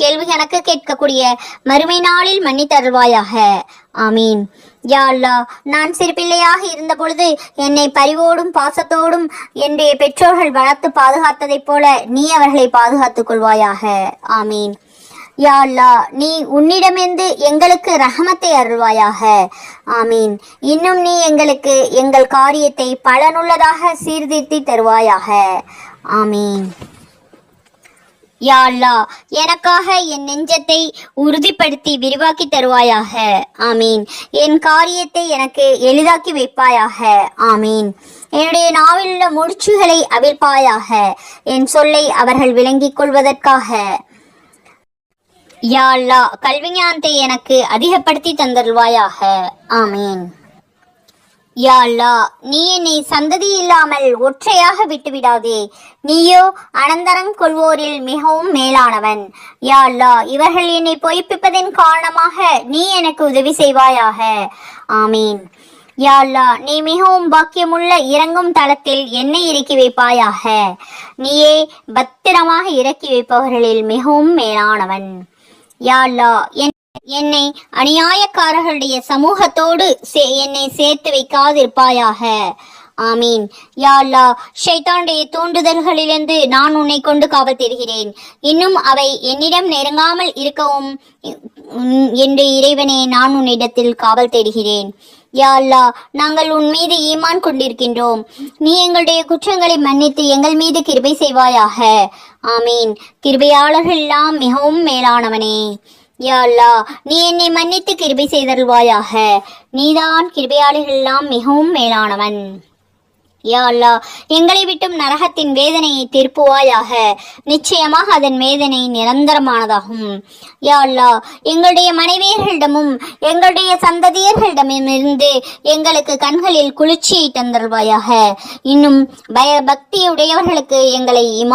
கேள்வி கணக்கு கேட்கக்கூடிய மறுமை நாளில் மன்னித்தருள்வாயாக. ஆமீன். யா அல்லாஹ், நான் சிறு பிள்ளையாக இருந்த பொழுது என்னை பரிவோடும் பாசத்தோடும் என்னுடைய பெற்றோர்கள் வளர்த்து பாதுகாத்ததைப் போல நீ அவர்களை பாதுகாத்துக் கொள்வாயாக. ஆமீன். யா அல்லாஹ், நீ உன்னிடமிருந்து எங்களுக்கு ரஹமத்தை அருள்வாயாக. ஆமீன். இன்னும் நீ எங்களுக்கு எங்கள் காரியத்தை பலனுள்ளதாக சீர்திருத்தி தருவாயாக. ஆமீன். யா அல்லாஹ், எனக்காக என் நெஞ்சத்தை உறுதிப்படுத்தி விரிவாக்கி தருவாயாக. ஆமீன். என் காரியத்தை எனக்கு எளிதாக்கி வைப்பாயாக. ஆமீன். என்னுடைய நாவில் உள்ள முடிச்சுகளை அவிழ்ப்பாயாக. என் சொல்லை அவர்கள் விளங்கிக் கொள்வதற்காக. யா அல்லாஹ், கல்விஞானத்தை எனக்கு அதிகப்படுத்தி தந்தருள்வாயாக. ஆமீன். யா அல்லாஹ், நீ என்னை சந்ததி இல்லாமல் ஒற்றையாக விட்டுவிடாதே. நீயோ அனந்தரம் கொள்வோரில் மிகவும் மேலானவன். யா அல்லாஹ், இவர்கள் என்னை பொய்ப்பிப்பதன் காரணமாக நீ எனக்கு உதவி செய்வாயாக. ஆமீன். யா அல்லாஹ், நீ மிகவும் பாக்கியமுள்ள இறங்கும் தளத்தில் என்னை இறக்கி வைப்பாயாக. நீயே பத்திரமாக இறக்கி வைப்பவர்களில் மிகவும் மேலானவன். யா அல்லாஹ், என்னை அநியாயக்காரர்களுடைய சமூகத்தோடு என்னை சேர்த்து வைக்காதிருப்பாயாக. ஆமீன். யா அல்லாஹ், ஷைத்தானுடைய தூண்டுதல்களிலிருந்து நான் உன்னை கொண்டு காவல் தேடுகிறேன். இன்னும் அவை என்னிடம் நெருங்காமல் இருக்கவும் என்று இறைவனே நான் உன்னிடத்தில் காவல் தேடுகிறேன். யா அல்லாஹ், நாங்கள் உன் மீது ஈமான் கொண்டிருக்கின்றோம். நீ எங்களுடைய குற்றங்களை மன்னித்து எங்கள் மீது கிருபை செய்வாயாக. ஆமீன். கிருபையாளர்கள் எல்லாம் மிகவும் மேலானவனே. யா அல்லாஹ், நீ என்னை மன்னித்து கிருபை செய்தருள்வாயாக. நீதான் கிருபையாளர்கள் எல்லாம் மிகவும் மேலானவன். யா அல்லாஹ், எங்களை விட்டும் நரகத்தின் வேதனையை திருப்புவாயாக. நிச்சயமாக அதன் வேதனை நிரந்தரமானதாகும். யா அல்லாஹ், எங்களுடைய மனைவியர்களிடமும் எங்களுடைய சந்ததியர்களிடமிருந்து எங்களுக்கு கண்களில் குளிர்ச்சியை தந்தருள்வாயாக. இன்னும் பயபக்தியுடையவர்களுக்கு எங்களை இமாம்